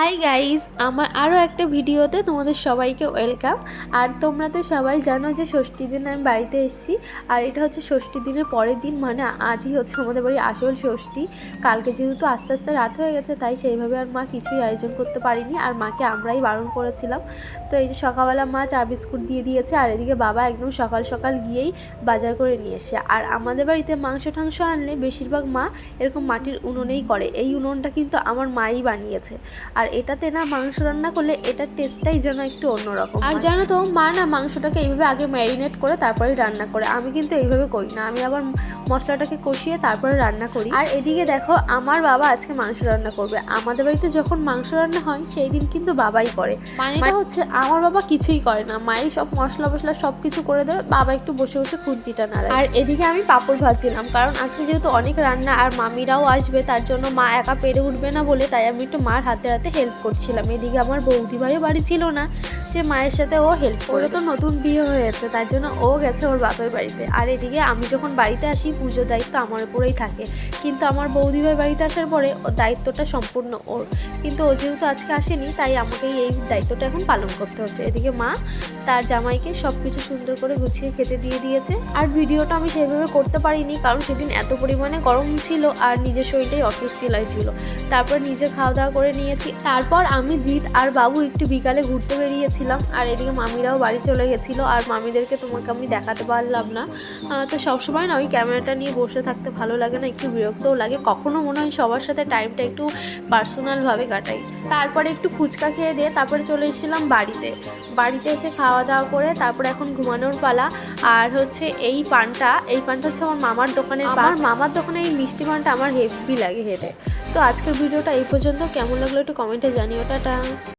Hi guys, আমার আরও একটা ভিডিওতে তোমাদের সবাইকে ওয়েলকাম। আর তোমরা তো সবাই জানো যে ষষ্ঠী দিন আমি বাড়িতে এসেছি। আর এটা হচ্ছে ষষ্ঠী দিনের পরের দিন, মানে আজই হচ্ছে আমাদের বাড়ি আসল ষষ্ঠী। কালকে যেহেতু আস্তে আস্তে রাত হয়ে গেছে, তাই সেইভাবে আর মা কিছুই আয়োজন করতে পারিনি, আর মাকে আমরাই বারণ করেছিলাম। তো এই যে সকালবেলা মা চা বিস্কুট দিয়ে দিয়েছে, আর এদিকে বাবা একদম সকাল সকাল গিয়েই বাজার করে নিয়ে এসে। আর আমাদের বাড়িতে মাংস টাংস আনলে বেশিরভাগ মা এরকম মাটির উনুনেই করে। এই উনুনটা কিন্তু আমার মাই বানিয়েছে। আর এটাতে না মাংস রান্না করলে এটার টেস্টটাই যেন একটু অন্যরকম। আর জানো তো, মা না মাংসটাকে এইভাবে আগে ম্যারিনেট করে তারপরেই রান্না করে। আমি কিন্তু এইভাবে করি না, আমি আবার মশলাটাকে কষিয়ে তারপরে রান্না করি। আর এদিকে দেখো, আমার বাবা আজকে মাংস রান্না করবে। আমাদের বাড়িতে যখন মাংস রান্না হয় সেই দিন কিন্তু বাবাই করে। মানে হচ্ছে আমার বাবা কিছুই করে না, মাই সব মশলা মশলা সব কিছু করে দেবে, বাবা একটু বসে বসে খুন্তিটা নাড়ায়। আর এদিকে আমি পাঁপড় ভাজছিলাম, কারণ আজকে যেহেতু অনেক রান্না আর মামিরাও আসবে, তার জন্য মা একা পেরে উঠবে না বলে তাই আমি একটু মার হাতে হাতে হেল্প করছিলাম। এদিকে আমার বৌদি ভাইও বাড়ি ছিল না, যে মায়ের সাথে ও হেল্প করে। তো নতুন বিয়ে হয়েছে, তার জন্য ও গেছে ওর বাপের বাড়িতে। আর এদিকে আমি যখন বাড়িতে আসি পুজোর দায়িত্ব আমার উপরেই থাকে, কিন্তু আমার বৌদি ভাই বাড়িতে আসার পরে ওর দায়িত্বটা সম্পূর্ণ ওর। কিন্তু ও যেহেতু আজকে আসেনি, তাই আমাকেই এই দায়িত্বটা এখন পালন করতে হচ্ছে। এদিকে মা তার জামাইকে সব কিছু সুন্দর করে গুছিয়ে খেতে দিয়ে দিয়েছে। আর ভিডিওটা আমি সেভাবে করতে পারিনি, কারণ সেদিন এত পরিমাণে গরম ছিল আর নিজের শরীরটাই অস্বস্তি লাগছিল। তারপর নিজে খাওয়া দাওয়া করে নিয়েছি। তারপর আমি জিৎ আর বাবু একটু বিকালে ঘুরতে বেরিয়েছিলাম। আর এদিকে মামিরাও বাড়ি চলে গেছিলো, আর মামিদেরকে তোমাকে আমি দেখাতে পারলাম না। তো সবসময় না ওই ক্যামেরাটা নিয়ে বসে থাকতে ভালো লাগে না, একটু বিরক্তও লাগে। কখনো মনে হয় সবার সাথে টাইমটা একটু পার্সোনালভাবে কাটাই। তারপরে একটু ফুচকা খেয়ে দিয়ে তারপরে চলে এসেছিলাম বাড়িতে এসে খাওয়া দাওয়া করে তারপরে এখন ঘুমানোর পালা। আর হচ্ছে এই পানটা হচ্ছে আমার মামার দোকানের পান। আমার মামার দোকানে এই মিষ্টি পানটা আমার হেভি লাগে খেতে। তো আজকের ভিডিওটা এই পর্যন্ত। কেমন লাগলো একটু কমেন্টে জানিও। টাটা।